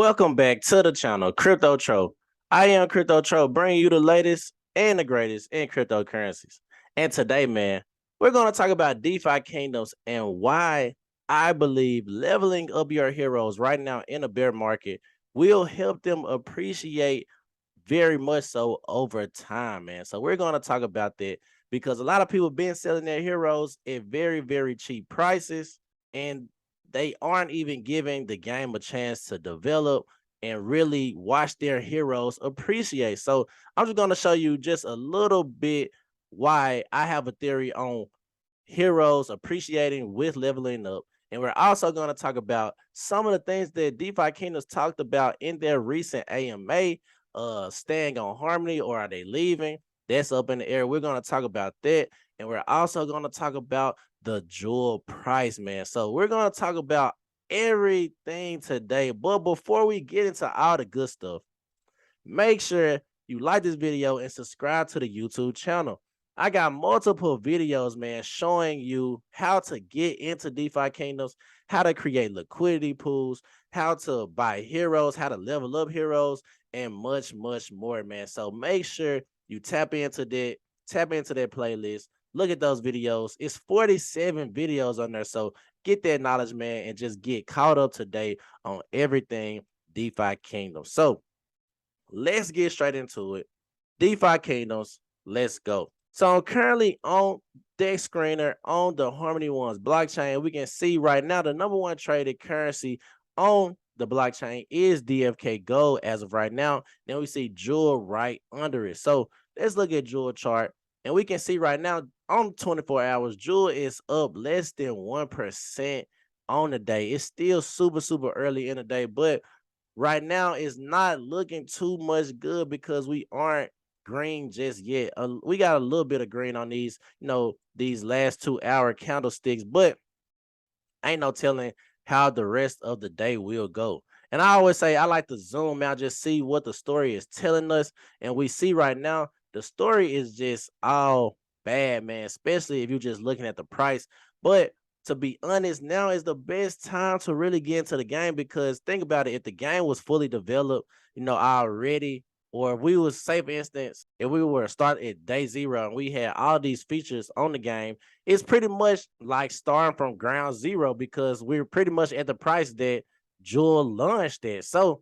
Welcome back to the channel, Crypto Tro. I am Crypto Tro, bringing you the latest and the greatest in cryptocurrencies. And today, man, we're going to talk about DeFi Kingdoms and why I believe leveling up your heroes right now in a bear market will help them appreciate very much so over time, man. So we're going to talk about that because a lot of people have been selling their heroes at very, very cheap prices, and they aren't even giving the game a chance to develop and really watch their heroes appreciate. So I'm just going to show you just a little bit why I have a theory on heroes appreciating with leveling up. And we're also going to talk about some of the things that DeFi Kingdoms talked about in their recent AMA, staying on Harmony, or are they leaving? That's up in the air. We're going to talk about that. And we're also going to talk about the jewel price, man. So we're going to talk about everything today. But before we get into all the good stuff, make sure you like this video and subscribe to the YouTube channel. I got multiple videos, man, showing you how to get into DeFi Kingdoms, how to create liquidity pools, how to buy heroes, how to level up heroes, and much, much more, man. So make sure you tap into that playlist. Look at those videos. It's 47 videos on there. So get that knowledge, man, and just get caught up to date on everything DeFi Kingdoms. So let's get straight into it. DeFi Kingdoms, let's go. So I'm currently on Dex Screener on the Harmony Ones blockchain. We can see right now the number one traded currency on the blockchain is DFK Gold as of right now. Then we see Jewel right under it. So let's look at Jewel chart. And we can see right now on 24 hours, Jewel is up less than 1% on the day. It's still super, super early in the day, but right now it's not looking too much good because we aren't green just yet. We got a little bit of green on these, these last 2 hour candlesticks, but ain't no telling how the rest of the day will go. And I always say I like to zoom out, just see what the story is telling us. And we see right now the story is just all bad, man, especially if you're just looking at the price. But to be honest, now is the best time to really get into the game, because think about it, if the game was fully developed, already, or if we was, say for instance, if we were to start at day zero and we had all these features on the game, it's pretty much like starting from ground zero, because we're pretty much at the price that Jewel launched at. So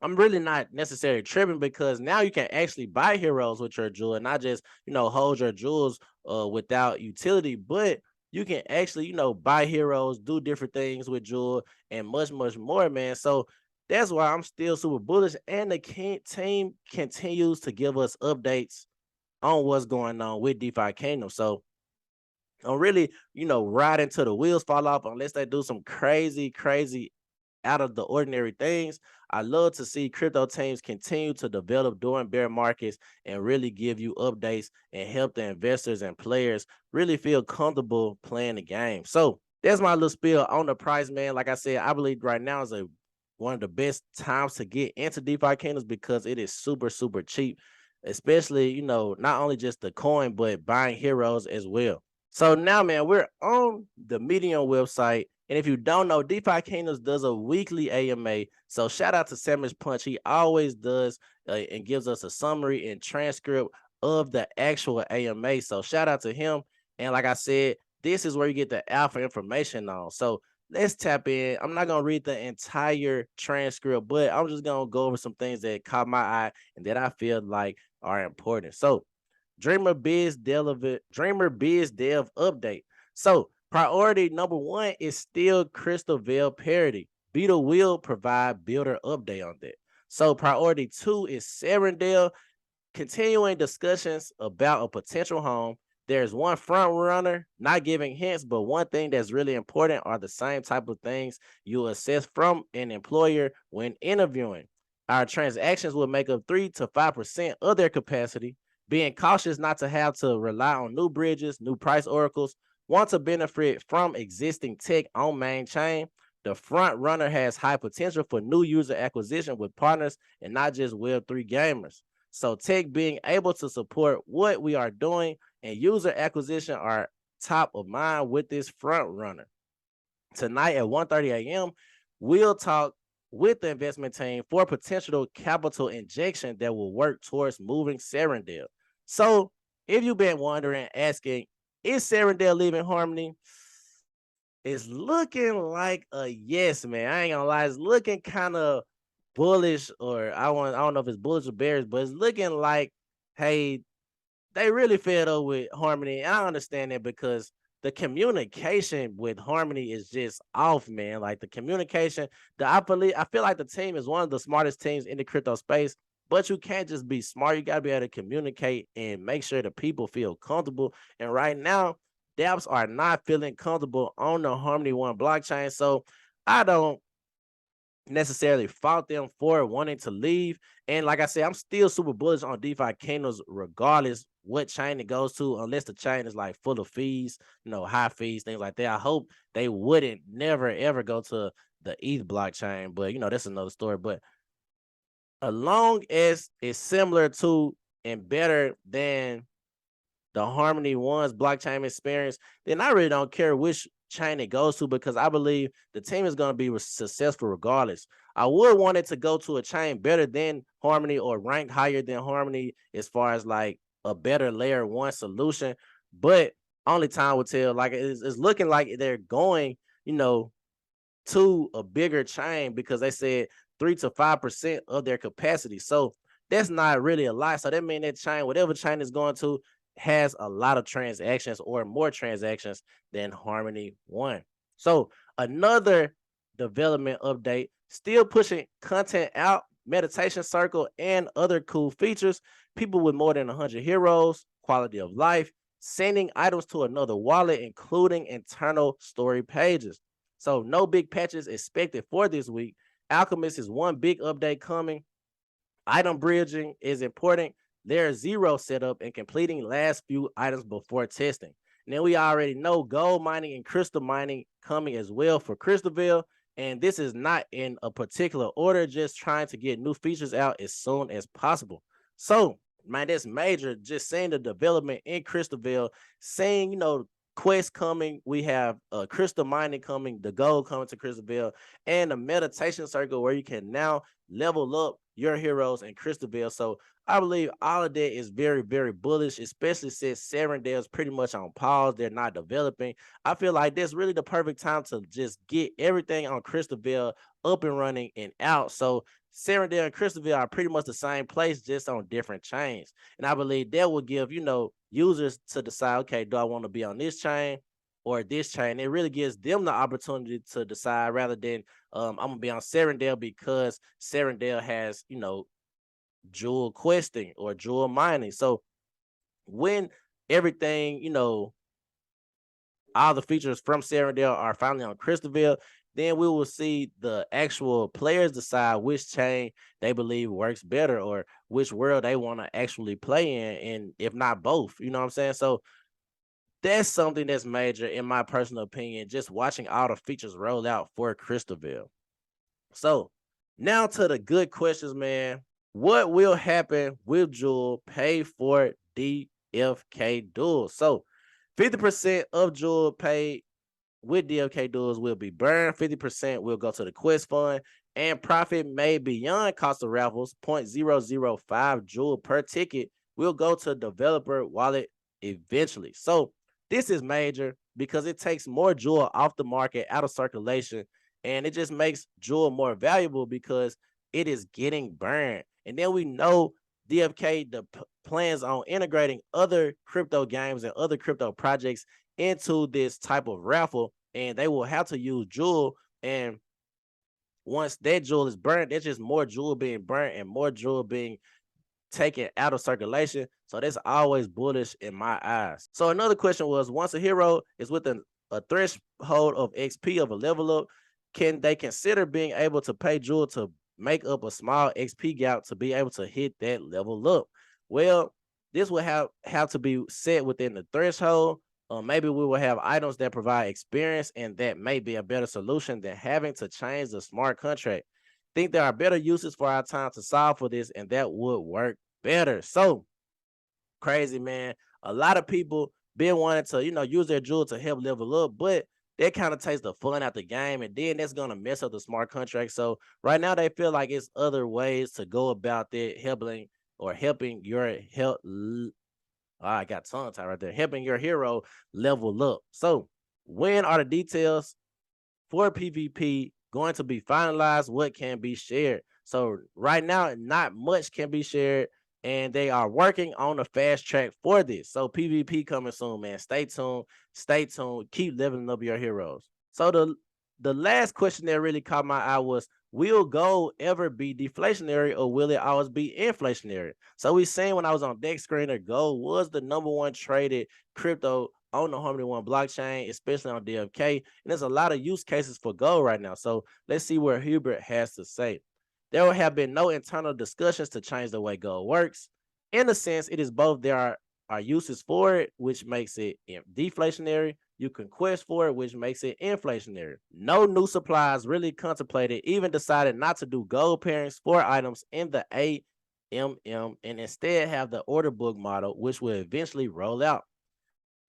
I'm really not necessarily tripping, because now you can actually buy heroes with your jewel and not just, hold your jewels without utility, but you can actually, buy heroes, do different things with jewel, and much, much more, man. So that's why I'm still super bullish, and the team continues to give us updates on what's going on with DeFi Kingdom. So I'm really, riding till the wheels fall off, unless they do some crazy, crazy out of the ordinary things. I love to see crypto teams continue to develop during bear markets and really give you updates and help the investors and players really feel comfortable playing the game. So that's my little spiel on the price, man. Like I said, I believe right now is one of the best times to get into DeFi Kingdoms, because it is super, super cheap, especially, not only just the coin, but buying heroes as well. So now, man, we're on the Medium website. And if you don't know, DeFi Kingdoms does a weekly AMA. So shout out to Sandwich Punch. He always does and gives us a summary and transcript of the actual AMA. So shout out to him. And like I said, this is where you get the alpha information on. So let's tap in. I'm not going to read the entire transcript, but I'm just going to go over some things that caught my eye and that I feel like are important. So Dreamer Biz Dev update. So priority number one is still Crystalvale parity. Beta will provide builder update on that. So priority 2 is Serendale, continuing discussions about a potential home. There's one front runner, not giving hints, but one thing that's really important are the same type of things you assess from an employer when interviewing. Our transactions will make up 3 to 5% of their capacity. Being cautious not to have to rely on new bridges, new price oracles. Want to benefit from existing tech on main chain. The front runner has high potential for new user acquisition with partners and not just Web3 gamers. So tech being able to support what we are doing and user acquisition are top of mind with this front runner. Tonight at 1:30 a.m., we'll talk with the investment team for potential capital injection that will work towards moving Serendale. So, if you've been wondering, asking, is Serendale leaving Harmony? It's looking like a yes, man. I ain't gonna lie, it's looking kind of bullish, or I don't know if it's bullish or bearish, but it's looking like, hey, they really fed up with Harmony. And I understand that because the communication with Harmony is just off, man. Like the communication, I feel like the team is one of the smartest teams in the crypto space, but you can't just be smart. You gotta be able to communicate and make sure the people feel comfortable. And right now, dApps are not feeling comfortable on the Harmony One blockchain. So I don't necessarily fault them for wanting to leave. And like I said, I'm still super bullish on DeFi Kingdoms, regardless what chain it goes to, unless the chain is like full of fees, high fees, things like that. I hope they wouldn't never ever go to the ETH blockchain, but that's another story. But as long as it's similar to and better than the Harmony One's blockchain experience, then I really don't care which chain it goes to, because I believe the team is going to be successful regardless. I would want it to go to a chain better than Harmony or ranked higher than Harmony as far as like a better layer one solution, but only time will tell. Like it's looking like they're going, to a bigger chain, because they said 3 to 5% of their capacity. So that's not really a lot. So that means that chain, whatever chain is going to, has a lot of transactions or more transactions than Harmony One. So another development update, still pushing content out, meditation circle, and other cool features. People with more than 100 heroes, quality of life, sending items to another wallet, including internal story pages. So no big patches expected for this week. Alchemist is one big update coming. Item bridging is important. There's zero setup and completing last few items before testing. And then we already know gold mining and crystal mining coming as well for Crystalvale. And this is not in a particular order, just trying to get new features out as soon as possible. So, man, that's major. Just seeing the development in Crystalvale, seeing, quests coming. We have crystal mining coming, the gold coming to Crystalvale, and the meditation circle where you can now level up your heroes in Crystalvale. So I believe all of that is very, very bullish, especially since Serendale is pretty much on pause. They're not developing. I feel like that's really the perfect time to just get everything on Crystalvale up and running and out. So Serendale and Crystalvale are pretty much the same place, just on different chains. And I believe that will give, users to decide, okay, do I want to be on this chain or this chain? It really gives them the opportunity to decide, rather than I'm gonna be on Serendale because Serendale has, jewel questing or jewel mining. So when everything, all the features from Serendale are finally on Crystalvale, then we will see the actual players decide which chain they believe works better, or which world they want to actually play in, and if not both, you know what I'm saying? So that's something that's major in my personal opinion, just watching all the features roll out for Crystalvale. So now to the good questions, man. What will happen with Jewel pay for DFK duels? So 50% of Jewel paid with DFK duels will be burned. 50% will go to the quest fund, and profit made beyond cost of raffles, 0.005 Jewel per ticket, will go to developer wallet eventually. So this is major because it takes more Jewel off the market, out of circulation, and it just makes Jewel more valuable because it is getting burned. And then we know DFK plans on integrating other crypto games and other crypto projects into this type of raffle, and they will have to use Jewel. And once that Jewel is burnt, there's just more Jewel being burnt and more Jewel being taken out of circulation. So that's always bullish in my eyes. So another question was, once a hero is within a threshold of XP of a level up, can they consider being able to pay Jewel to make up a small XP gap to be able to hit that level up? Well, this will have to be set within the threshold. Maybe we will have items that provide experience, and that may be a better solution than having to change the smart contract. Think there are better uses for our time to solve for this, and that would work better. So crazy, man. A lot of people been wanting to, use their Jewel to help level up, but that kind of takes the fun out the game, and then that's gonna mess up the smart contract. So right now they feel like it's other ways to go about that, helping your help. I got tongue tied right there. Helping your hero level up. So when are the details for PvP going to be finalized? What can be shared? So right now, not much can be shared, and they are working on a fast track for this. So PvP coming soon, man. Stay tuned. Stay tuned. Keep leveling up your heroes. So the last question that really caught my eye was, will gold ever be deflationary or will it always be inflationary? So we seen when I was on deck screener, gold was the #1 traded crypto on the Harmony One blockchain, especially on DFK. And there's a lot of use cases for gold right now. So let's see what Hubert has to say. There will have been no internal discussions to change the way gold works. In a sense, it is both. There are uses for it, which makes it deflationary. You can quest for it, which makes it inflationary. No new supplies really contemplated, even decided not to do gold pairings for items in the AMM and instead have the order book model, which will eventually roll out.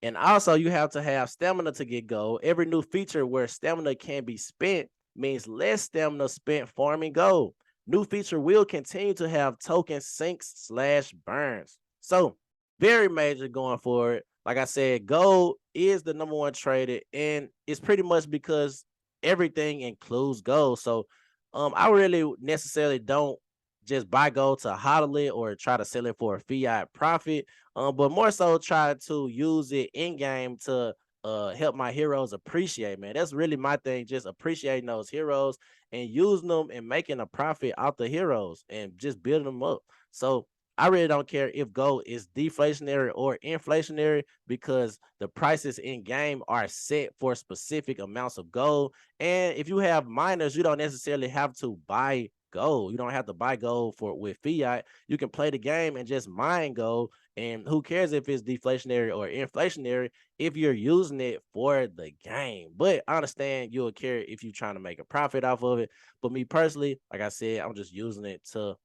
And also, you have to have stamina to get gold. Every new feature where stamina can be spent means less stamina spent farming gold. New feature will continue to have token sinks/burns. So, very major going forward. Like I said, gold is the #1 traded, and it's pretty much because everything includes gold. So, I really necessarily don't just buy gold to hodl it or try to sell it for a fiat profit, but more so try to use it in game to help my heroes appreciate, man. That's really my thing, just appreciating those heroes and using them and making a profit out the heroes and just building them up. So I really don't care if gold is deflationary or inflationary because the prices in game are set for specific amounts of gold. And if you have miners, you don't necessarily have to buy gold. You don't have to buy gold for with fiat. You can play the game and just mine gold. And who cares if it's deflationary or inflationary if you're using it for the game. But I understand you'll care if you're trying to make a profit off of it. But me personally, like I said, I'm just using it to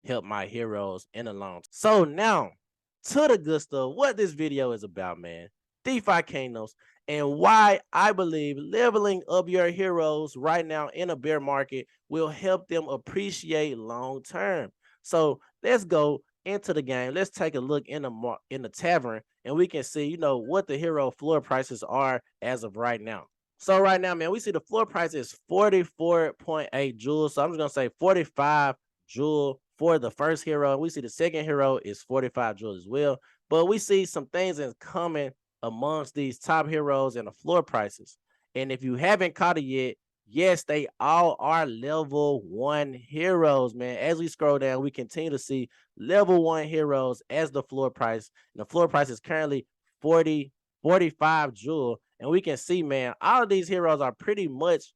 help my heroes in the long term. So now to the good stuff, what this video is about, man. DeFi Kingdoms and why I believe leveling up your heroes right now in a bear market will help them appreciate long term. So let's go into the game. Let's take a look in the tavern and we can see, what the hero floor prices are as of right now. So right now, man, we see the floor price is 44.8 jewels. So I'm just gonna say 45 jewel for the first hero. We see the second hero is 45 jewels as well. But we see some things in common amongst these top heroes and the floor prices. And if you haven't caught it yet, yes, they all are level 1 heroes, man. As we scroll down, we continue to see level 1 heroes as the floor price. And the floor price is currently 45 jewel. And we can see, man, all of these heroes are pretty much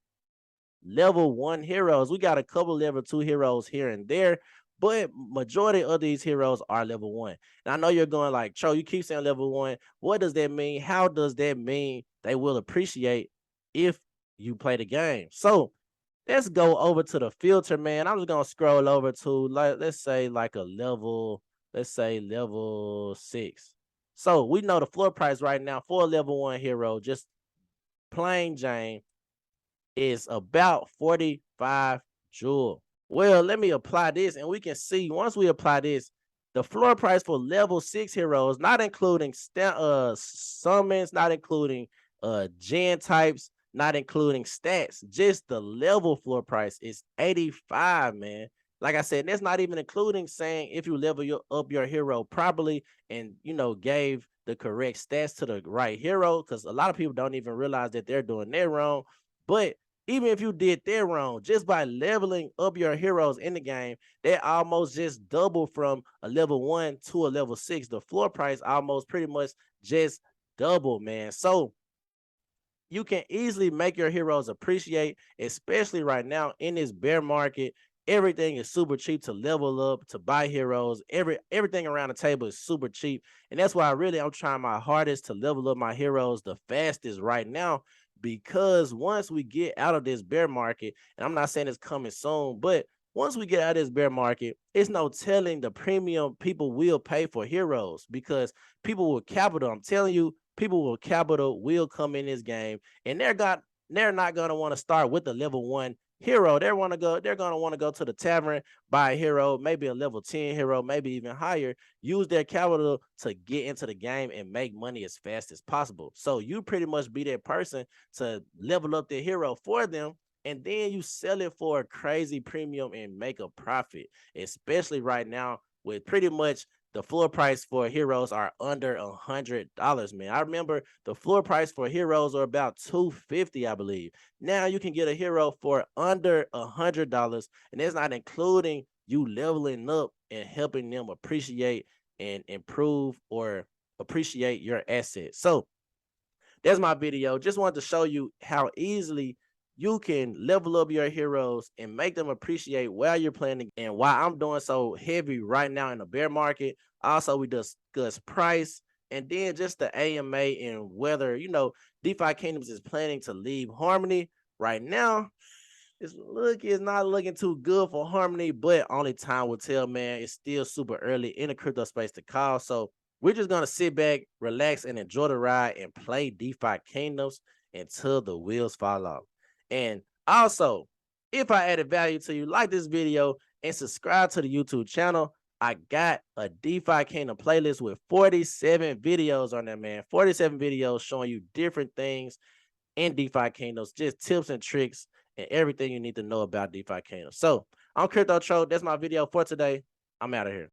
level 1 heroes. We got a couple level 2 heroes here and there, but majority of these heroes are level 1. And I know you're going like, Cho, you keep saying level 1. What does that mean? How does that mean they will appreciate if you play the game? So let's go over to the filter, man. I'm just gonna scroll over to let's say like a level, let's say level 6. So we know the floor price right now for a level 1 hero, just plain Jane, is about 45 jewel. Well, let me apply this and we can see once we apply this, the floor price for level 6 heroes, not including summons, not including gen types, not including stats, just the level floor price is 85, man. Like I said, that's not even including saying if you level up your hero properly and gave the correct stats to the right hero, because a lot of people don't even realize that they're doing that wrong. But even if you did that wrong, just by leveling up your heroes in the game, they almost just double from a level 1 to a level 6. The floor price almost pretty much just double, man. So you can easily make your heroes appreciate, especially right now in this bear market. Everything is super cheap to level up, to buy heroes. Everything around the table is super cheap. And that's why I'm trying my hardest to level up my heroes the fastest right now, because once we get out of this bear market, and I'm not saying it's coming soon, but once we get out of this bear market, it's no telling the premium people will pay for heroes, because people will capital. I'm telling you, people with capital will come in this game, and they're not gonna want to start with the level 1 hero. They're gonna want to go to the tavern, buy a hero, maybe a level 10 hero, maybe even higher, use their capital to get into the game and make money as fast as possible. So you pretty much be that person to level up the hero for them, and then you sell it for a crazy premium and make a profit, especially right now with pretty much the floor price for heroes are under $100, man. I remember the floor price for heroes are about $250, I believe. Now you can get a hero for under $100, and that's not including you leveling up and helping them appreciate and improve or appreciate your assets. So that's my video. Just wanted to show you how easily you can level up your heroes and make them appreciate while you're playing, and why I'm doing so heavy right now in the bear market. Also, we discuss price, and then just the AMA and whether, DeFi Kingdoms is planning to leave Harmony. Right now, it's not looking too good for Harmony, but only time will tell, man. It's still super early in the crypto space to call. So we're just gonna sit back, relax, and enjoy the ride and play DeFi Kingdoms until the wheels fall off. And also, if I added value to you, like this video and subscribe to the YouTube channel. I got a DeFi Kingdom playlist with 47 videos on there, man. 47 videos showing you different things in DeFi Kingdoms, just tips and tricks and everything you need to know about DeFi Kingdoms. So I'm Crypto Tro. That's my video for today. I'm out of here.